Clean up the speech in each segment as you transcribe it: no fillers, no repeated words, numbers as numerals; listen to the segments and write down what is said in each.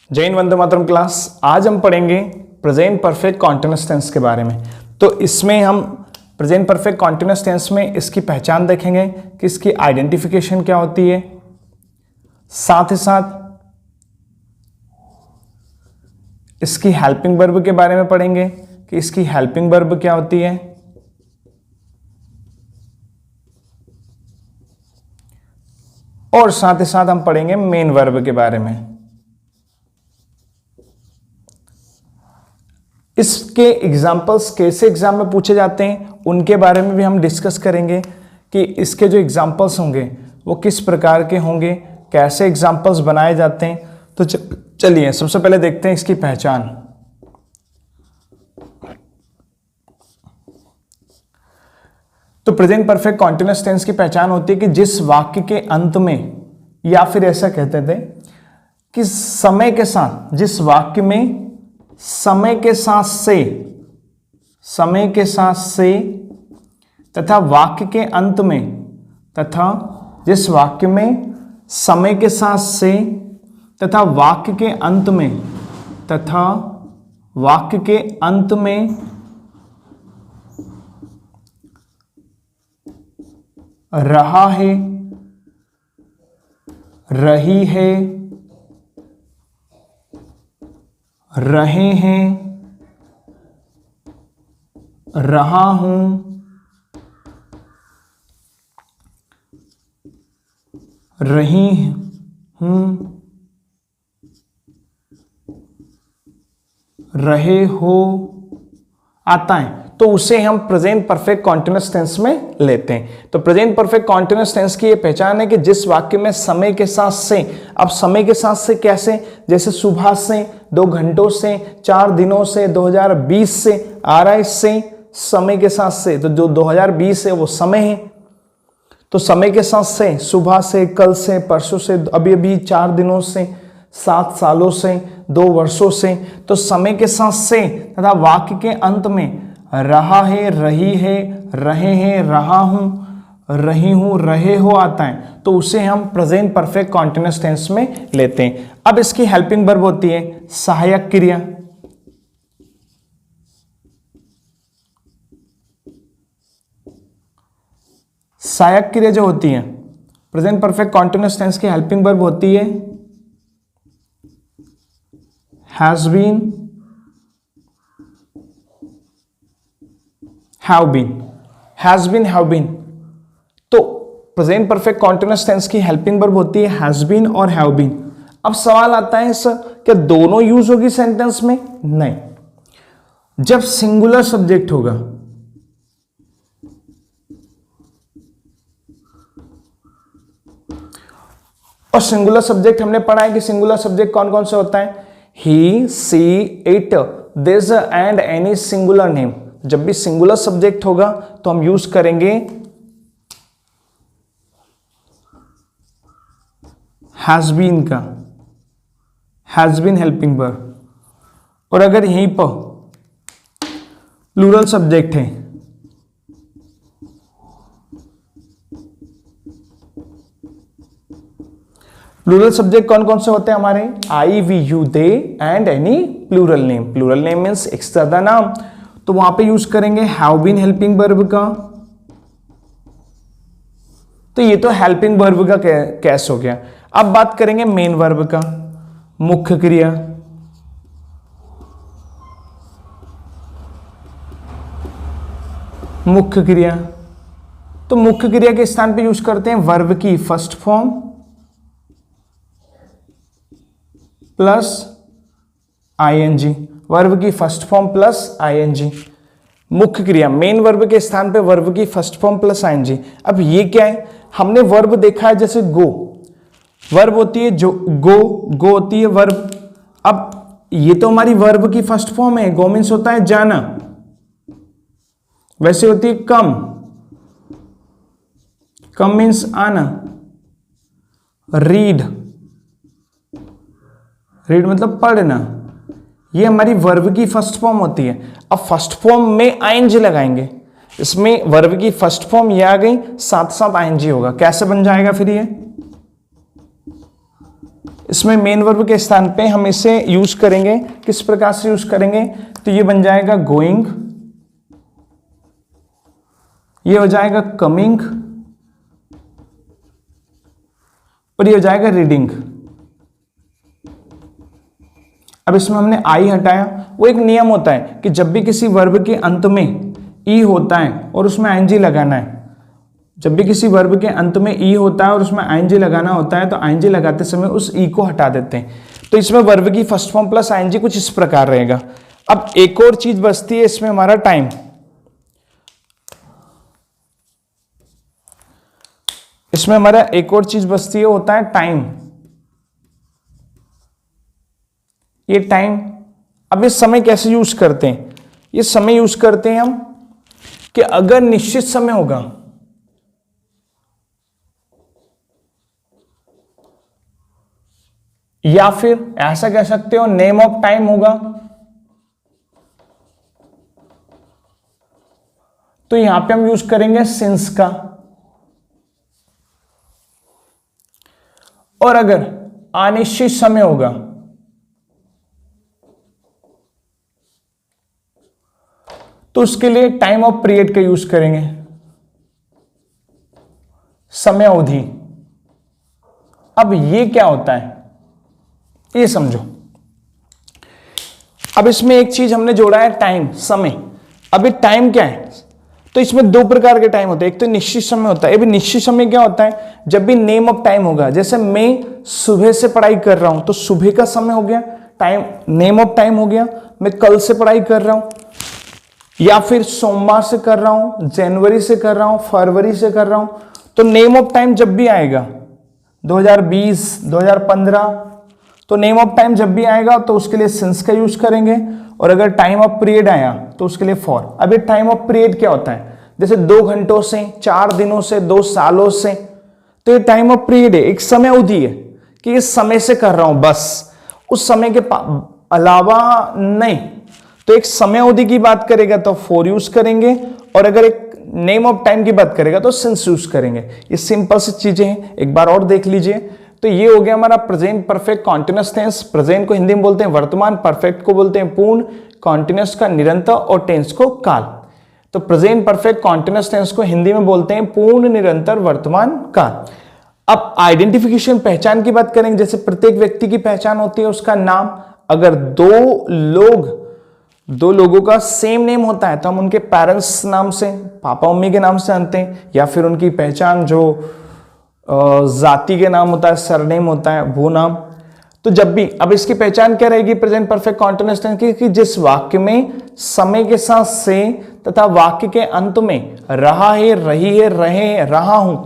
जय हिंद, वंदे मातरम क्लास। आज हम पढ़ेंगे प्रेजेंट परफेक्ट कॉन्टिन्यूअस टेंस के बारे में। तो इसमें हम प्रेजेंट परफेक्ट कॉन्टिन्यूअस टेंस में इसकी पहचान देखेंगे कि इसकी आइडेंटिफिकेशन क्या होती है, साथ ही साथ इसकी हेल्पिंग वर्ब के बारे में पढ़ेंगे कि इसकी हेल्पिंग वर्ब क्या होती है, और साथ ही साथ हम पढ़ेंगे मेन वर्ब के बारे में। इसके एग्जाम्पल्स कैसे एग्जाम में पूछे जाते हैं उनके बारे में भी हम डिस्कस करेंगे कि इसके जो एग्जाम्पल्स होंगे वो किस प्रकार के होंगे, कैसे एग्जाम्पल्स बनाए जाते हैं। तो चलिए सबसे पहले देखते हैं इसकी पहचान। तो प्रेजेंट परफेक्ट कॉन्टिन्यूअस टेंस की पहचान होती है कि जिस वाक्य के अंत में, या फिर ऐसा कहते थे कि समय के साथ, जिस वाक्य में समय के साथ से तथा वाक्य के अंत में, तथा जिस वाक्य में समय के साथ से तथा वाक्य के अंत में, तथा वाक्य के अंत में रहा है, रही है, रहे हैं, रहा हूं, रही हूं, रहे हो आता है, तो उसे हम प्रेजेंट परफेक्ट कॉन्टिन्यूअस टेंस में लेते हैं। तो प्रेजेंट परफेक्ट कॉन्टिन्यूअस टेंस की ये पहचान है कि जिस वाक्य में समय के साथ से, अब समय के साथ से कैसे, जैसे सुबह से, 2 घंटों से, 4 दिनों से, 2020 से आ रहा है, इससे समय के साथ से, तो जो 2020 है वो समय है। तो समय के साथ से, सुबह से, कल से, परसों से, अभी अभी 4 दिनों से, 7 सालों से, 2 वर्षों से, तो समय के साथ से तथा वाक्य के अंत में रहा है, रही है, रहे हैं, रहा हूं, रही हूं, रहे हो आता है, तो उसे हम प्रेजेंट परफेक्ट कॉन्टिन्यूअस टेंस में लेते हैं। अब इसकी हेल्पिंग वर्ब होती है सहायक क्रिया। सहायक क्रिया जो होती है प्रेजेंट परफेक्ट कॉन्टिन्यूअस टेंस की हेल्पिंग वर्ब होती है has been, have been, has been, have been। तो प्रेजेंट परफेक्ट कॉन्टिन्यूअस टेंस की हेल्पिंग वर्ब होती है has been और have been। अब सवाल आता है सर क्या दोनों यूज होगी सेंटेंस में? नहीं, जब सिंगुलर सब्जेक्ट होगा, और सिंगुलर सब्जेक्ट हमने पढ़ा है कि सिंगुलर सब्जेक्ट कौन कौन से होता है, he, she, it, this and any singular name. जब भी सिंगुलर सब्जेक्ट होगा तो हम यूज करेंगे हैज बीन का, हैज बीन हेल्पिंग वर्ब। और अगर यहीं पर प्लूरल सब्जेक्ट है, प्लूरल सब्जेक्ट कौन कौन से होते हैं हमारे, I, we, you, they and any plural name. Plural name means एक से ज्यादा नाम, तो वहां पे यूज करेंगे हैव बीन हेल्पिंग वर्ब का। तो ये तो हेल्पिंग वर्ब का केस हो गया। अब बात करेंगे मेन वर्ब का, मुख्य क्रिया। मुख्य क्रिया, तो मुख्य क्रिया के स्थान पे यूज करते हैं वर्ब की first form plus ING, verb की फर्स्ट फॉर्म प्लस आईएनजी। मुख्य क्रिया मेन वर्ब के स्थान पे वर्ब की फर्स्ट फॉर्म प्लस आईएनजी। अब ये क्या है, हमने वर्ब देखा है जैसे गो, वर्ब होती है जो गो होती है वर्ब। अब ये तो हमारी वर्ब की फर्स्ट फॉर्म है, गो मीन्स होता है जाना, वैसे होती है कम मीन्स आना, रीड मतलब पढ़ना, ये हमारी वर्ब की फर्स्ट फॉर्म होती है। अब फर्स्ट फॉर्म में आईएनजी लगाएंगे, इसमें वर्ब की फर्स्ट फॉर्म ये आ गई, साथ साथ आईएनजी होगा। कैसे बन जाएगा फिर ये, इसमें मेन वर्ब के स्थान पे हम इसे यूज करेंगे, किस प्रकार से यूज करेंगे, तो ये बन जाएगा गोइंग, ये हो जाएगा कमिंग और ये हो जाएगा रीडिंग। अब इसमें हमने आई हटाया। वो एक नियम होता है कि जब भी किसी वर्ब के अंत में ई होता है और उसमें आईएनजी लगाना है, जब भी किसी वर्ब के अंत में ई होता है और उसमें आईएनजी लगाना होता है तो आईएनजी लगाते समय उस ई को हटा देते हैं। तो इसमें वर्ब की फर्स्ट फॉर्म प्लस आईएनजी कुछ इस प्रकार रहेगा। अब एक और चीज बचती है इसमें, हमारा टाइम। इसमें हमारा एक और चीज बचती है, होता है टाइम। ये टाइम, अब ये समय कैसे यूज करते हैं, ये समय यूज करते हैं हम कि अगर निश्चित समय होगा, या फिर ऐसा कह सकते हो नेम ऑफ टाइम होगा, तो यहां पे हम यूज करेंगे सिंस का। और अगर अनिश्चित समय होगा तो उसके लिए टाइम ऑफ पीरियड का यूज करेंगे, समय अवधि। अब ये क्या होता है ये समझो। अब इसमें एक चीज हमने जोड़ा है टाइम, समय। अब ये टाइम क्या है, तो इसमें दो प्रकार के टाइम होते हैं, एक तो निश्चित समय होता है। ये भी निश्चित समय क्या होता है, जब भी नेम ऑफ टाइम होगा, जैसे मैं सुबह से पढ़ाई कर रहा हूं तो सुबह का समय हो गया, टाइम नेम ऑफ टाइम हो गया। मैं कल से पढ़ाई कर रहा हूं, या फिर सोमवार से कर रहा हूं, जनवरी से कर रहा हूं, फरवरी से कर रहा हूं, तो नेम ऑफ टाइम जब भी आएगा 2020 2015, तो नेम ऑफ टाइम जब भी आएगा तो उसके लिए सिंस का यूज करेंगे। और अगर टाइम ऑफ पीरियड आया तो उसके लिए फॉर। अब ये टाइम ऑफ पीरियड क्या होता है, जैसे 2 घंटों से, 4 दिनों से, 2 सालों से, तो ये टाइम ऑफ पीरियड है, एक समय अवधि है कि इस समय से कर रहा हूं, बस उस समय के अलावा नहीं। तो एक समय अवधि की बात करेगा तो फॉर यूज करेंगे, और अगर एक नेम ऑफ टाइम की बात करेगा तो सिंस यूज करेंगे। ये सिंपल सी चीजें हैं, एक बार और देख लीजिए। तो ये हो गया हमारा प्रेजेंट परफेक्ट कॉन्टिन्यूअस टेंस। प्रेजेंट को हिंदी में बोलते हैं वर्तमान, परफेक्ट को बोलते हैं पूर्ण, कॉन्टिन्यूअस का निरंतर और टेंस को काल। तो प्रेजेंट परफेक्ट कॉन्टिन्यूअस टेंस को हिंदी में बोलते हैं पूर्ण, निरंतर, वर्तमान, काल। अब आइडेंटिफिकेशन, पहचान की बात करेंगे। जैसे प्रत्येक व्यक्ति की पहचान होती है उसका नाम। अगर दो लोगों का सेम नेम होता है तो हम उनके पेरेंट्स नाम से, पापा मम्मी के नाम से जानते हैं, या फिर उनकी पहचान जो जाति के नाम होता है, सरनेम होता है, वो नाम। तो जब भी, अब इसकी पहचान क्या रहेगी प्रेजेंट परफेक्ट कॉन्टिन्यूअस टेंस की, कि जिस वाक्य में समय के साथ से तथा वाक्य के अंत में रहा है, रही है, रहे, रहा हूं,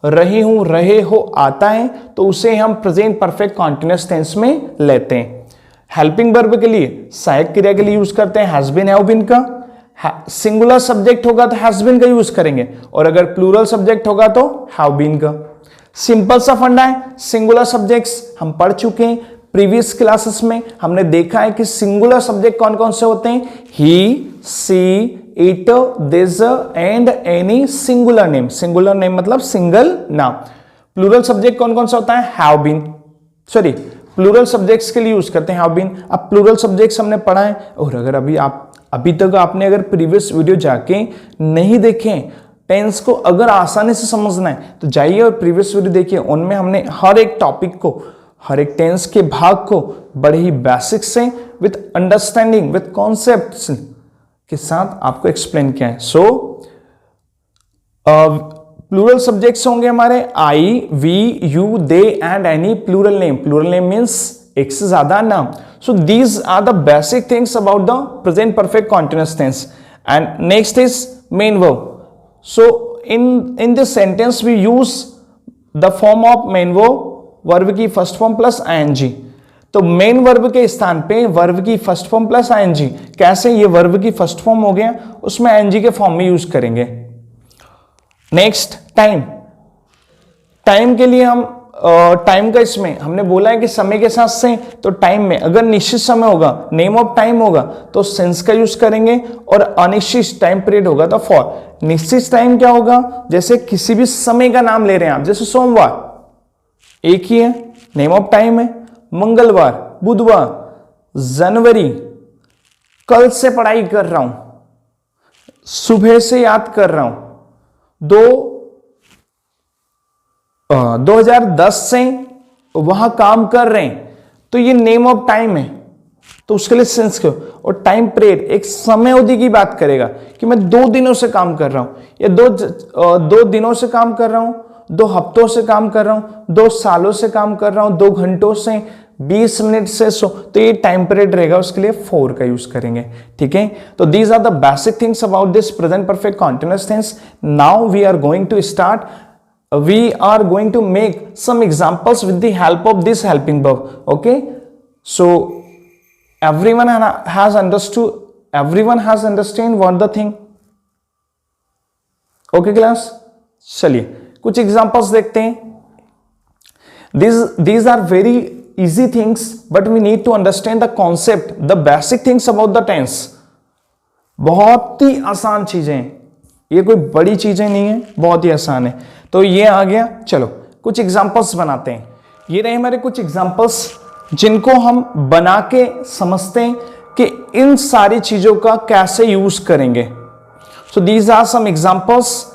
रही हूं, रहे हो आता है, तो उसे हम प्रेजेंट परफेक्ट कॉन्टिन्यूअस टेंस में लेते हैं। हेल्पिंग वर्ब के लिए, सहायक क्रिया के लिए यूज करते हैं हैज बीन, हैव बीन का। सिंगुलर सब्जेक्ट होगा तो हैज बीन का यूज करेंगे, और अगर प्लूरल सब्जेक्ट होगा तो हैव बीन का। सिंपल सा फंडा है। सिंगुलर सब्जेक्ट्स हम पढ़ चुके हैं प्रीवियस क्लासेस में। हमने देखा है कि सिंगुलर सब्जेक्ट कौन कौन से होते हैं, he, she, it, this and any singular name. Singular name मतलब सिंगल नाम। प्लूरल सब्जेक्ट कौन कौन सा होता है, have been, sorry plural subjects के लिए यूज करते हैं हैव बीन। अब प्लूरल सब्जेक्ट्स हमने पढ़ा है, और अगर अभी तक आपने अगर प्रीवियस वीडियो जाके नहीं देखे टेंस को, अगर आसानी से समझना है तो जाइए और प्रीवियस वीडियो देखिए। उनमें हमने हर एक टॉपिक को, हर एक टेंस के भाग को बड़े ही बेसिक से विथ अंडरस्टैंडिंग, विथ कॉन्सेप्ट्स के साथ आपको एक्सप्लेन किया है। सो प्लूरल सब्जेक्ट्स होंगे हमारे I, we, you, they and any plural name. Plural name means एक से ज्यादा नाम। So these are the basic things about the present perfect continuous tense. And next is main verb. So in this sentence we use the form of main verb, verb की first form plus ing. तो main verb के स्थान पे verb की first form plus ING. कैसे, ये verb की first form हो गया, उसमें आईएनजी के फॉर्म में यूज करेंगे। Next time. टाइम के लिए हम टाइम का, इसमें हमने बोला है कि समय के साथ से, तो टाइम में अगर निश्चित समय होगा, नेम ऑफ टाइम होगा तो सिंस का यूज करेंगे, और अनिश्चित टाइम पीरियड होगा तो फॉर। निश्चित टाइम क्या होगा, जैसे किसी भी समय का नाम ले रहे हैं आप, जैसे सोमवार एक ही है, नेम ऑफ टाइम है मंगलवार, बुधवार, जनवरी, कल से पढ़ाई कर रहा हूं, सुबह से याद कर रहा हूं, 2010 से वहां काम कर रहे हैं, तो ये नेम ऑफ टाइम है, तो उसके लिए सिंस क्यों, और टाइम पीरियड एक समय अवधि की बात करेगा कि मैं 2 दिनों से काम कर रहा हूं, या दो दिनों से काम कर रहा हूं, 2 हफ्तों से काम कर रहा हूं, 2 सालों से काम कर रहा हूं, 2 घंटों से, 20 मिनट से, तो ये टाइम पीरियड रहेगा, उसके लिए फोर का यूज करेंगे। ठीक है, तो these are the basic things about this present perfect continuous tense. Now we are going to start, we are going to make some examples with the help of this helping verb. Okay, so everyone has understand what the thing. Okay class, चलिए कुछ examples देखते हैं। These are very easy things, but we need to understand the concept, the basic things about the tense. बहुत ही आसान चीजें, ये कोई बड़ी चीजें नहीं है, बहुत ही आसान है। तो ये आ गया, चलो कुछ एग्जांपल्स बनाते हैं। ये रहे हमारे कुछ एग्जांपल्स जिनको हम बना के समझते हैं कि इन सारी चीजों का कैसे यूज करेंगे। So these are some examples,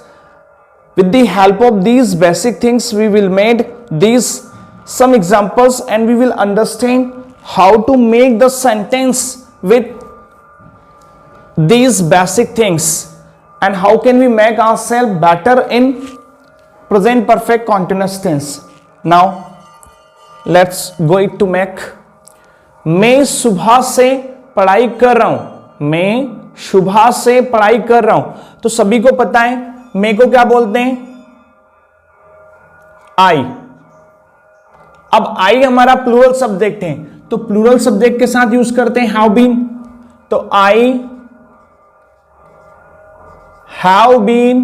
with the help of these basic things we will made these some examples and we will understand how to make the sentence with these basic things and how can we make ourselves better in present perfect continuous tense. Now let's go to make. मैं सुबह से पढ़ाई कर रहा हूं, मैं सुबह से पढ़ाई कर रहा हूं, तो सभी को पता है मैं को क्या बोलते हैं, आई। अब आई हमारा प्लूरल सब्जेक्ट है, तो प्लूरल सब्जेक्ट के साथ यूज करते हैं हैव बीन, तो आई हैव बीन।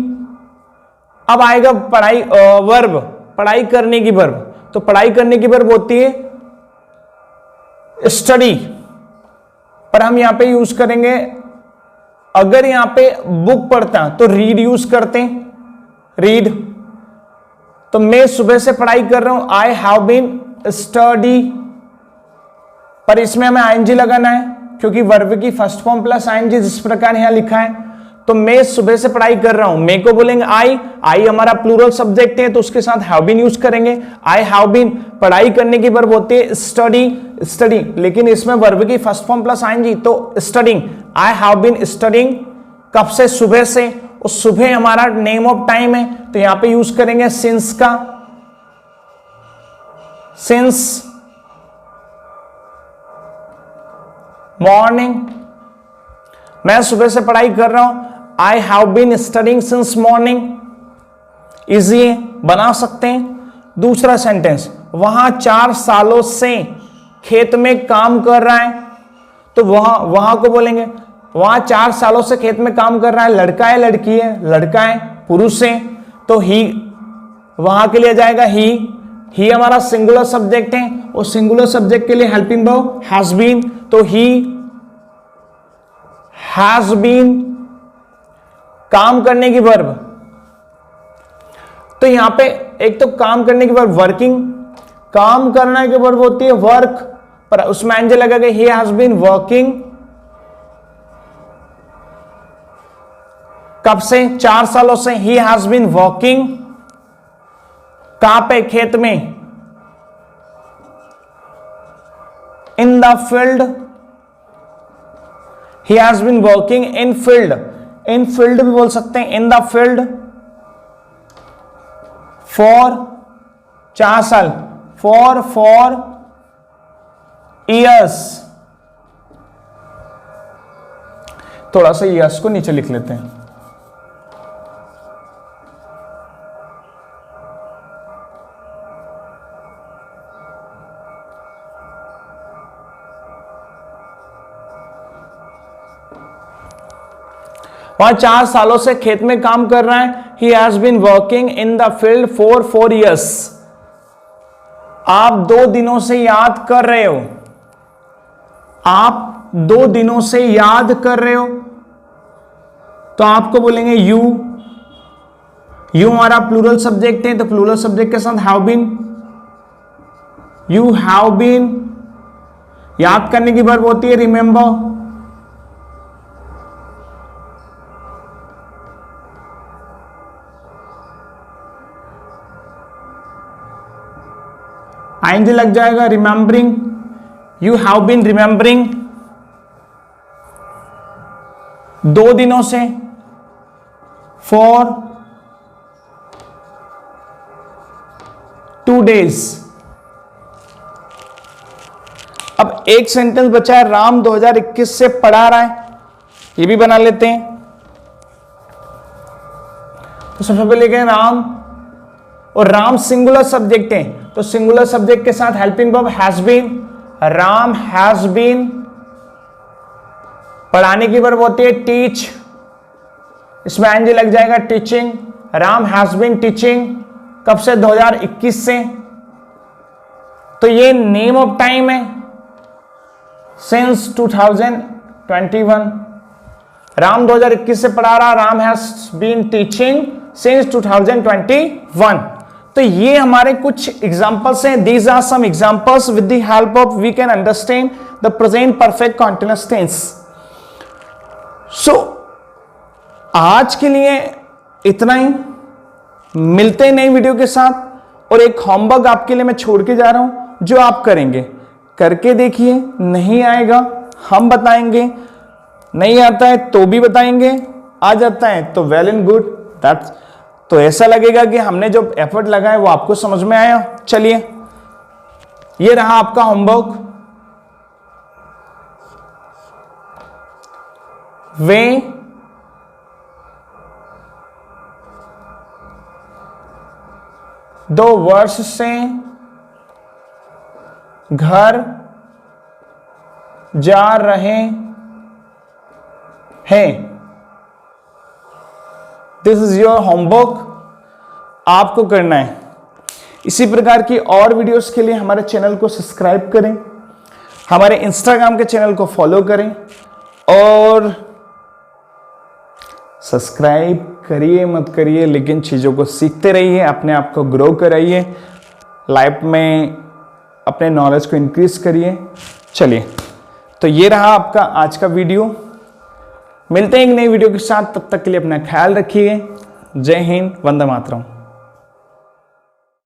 अब आएगा पढ़ाई वर्ब, पढ़ाई करने की वर्ब, तो पढ़ाई करने की वर्ब होती है स्टडी, पर हम यहां पे यूज करेंगे, अगर यहां पे बुक पढ़ता है तो रीड यूज करते हैं, रीड। तो मैं सुबह से पढ़ाई कर रहा हूं, आई हैव बीन स्टडी, पर इसमें हमें आईएनजी लगाना है क्योंकि वर्ब की फर्स्ट फॉर्म प्लस आईएनजी जिस प्रकार यहां लिखा है। तो मैं सुबह से पढ़ाई कर रहा हूं, मैं को बोलेंगे आई, आई हमारा प्लूरल सब्जेक्ट है तो उसके साथ हैव बीन यूज करेंगे। आई हैव बीन पढ़ाई करने की वर्ब होती है स्टडी, स्टडी, लेकिन इसमें वर्ब की फर्स्ट फॉर्म प्लस आईएनजी, तो studying, I have been studying. कब से, सुबह से, और सुबह हमारा नेम ऑफ टाइम है तो यहां पे यूज करेंगे सिंस का, सिंस मॉर्निंग, मैं सुबह से पढ़ाई कर रहा हूं, I have been studying since morning. Easy है, बना सकते हैं। दूसरा सेंटेंस, वहां 4 सालों से खेत में काम कर रहा है, तो वहां को बोलेंगे, वहां 4 सालों से खेत में काम कर रहा है, लड़का है लड़की है, लड़का है पुरुष है, तो ही वहां के लिए जाएगा ही हमारा सिंगुलर सब्जेक्ट है, और सिंगुलर सब्जेक्ट के लिए हेल्पिंग वर्ब हैज बीन, तो ही हैज बीन। काम करने की वर्ब, तो यहां पे एक तो काम करने की वर्ब वर्किंग, काम करने की वर्ब होती है वर्क, पर उसमें एंजल लगेगा ही हैज बीन वर्किंग। कब से, 4 सालों से, ही हैज बीन वर्किंग। कहां पे, खेत में, in the field, he has been working in field, in field भी बोल सकते हैं, इन द फील्ड फॉर 4 साल, फॉर ईयर्स। थोड़ा सा ईयर्स को नीचे लिख लेते हैं। वहां 4 सालों से खेत में काम कर रहा है, he has been working in the field for 4 years। आप 2 दिनों से याद कर रहे हो, आप 2 दिनों से याद कर रहे हो, तो आपको बोलेंगे यू हमारा प्लूरल सब्जेक्ट है, तो प्लूरल सब्जेक्ट के साथ have been, you have been, याद करने की वर्ब होती है रिमेंबर। आइंजी लग जाएगा, remembering, you have been remembering, 2 दिनों से, फॉर 2 days। अब एक सेंटेंस बचा है, राम 2021 से पढ़ा रहा है, ये भी बना लेते हैं। तो सबसे पहले क्या है, राम, और राम सिंगुलर सब्जेक्ट है, तो सिंगुलर सब्जेक्ट के साथ helping verb has been, Ram has been. पढ़ाने की वर्ब होती है टीच, इसमें आईएनजी लग जाएगा, teaching, Ram has been teaching, कब से, 2021 से। तो ये नेम ऑफ टाइम है, सिंस 2021। राम 2021 से पढ़ा रहा, Ram has been teaching since 2021। तो ये हमारे कुछ एग्जांपल्स हैं। These are some examples with the help of we can understand the present perfect continuous tense. So आज के लिए इतना ही, मिलते हैं नई वीडियो के साथ। और एक होमवर्क आपके लिए मैं छोड़ के जा रहा हूं, जो आप करेंगे, करके देखिए, नहीं आएगा हम बताएंगे, नहीं आता है तो भी बताएंगे, आ जाता है तो वेल एंड गुड, दैट्स, तो ऐसा लगेगा कि हमने जो एफर्ट लगाए वो आपको समझ में आया। चलिए, ये रहा आपका होमवर्क। वे दो वर्ष से घर जा रहे हैं। दिस इज योर होमवर्क, आपको करना है। इसी प्रकार की और वीडियोस के लिए हमारे चैनल को सब्सक्राइब करें, हमारे इंस्टाग्राम के चैनल को फॉलो करें, और सब्सक्राइब करिए मत करिए, लेकिन चीज़ों को सीखते रहिए, अपने आप को ग्रो कराइए, लाइफ में अपने नॉलेज को इंक्रीज करिए। चलिए, तो ये रहा आपका आज का वीडियो। मिलते हैं एक नई वीडियो के साथ, तब तक के लिए अपना ख्याल रखिए। जय हिंद, वंदे मातरम।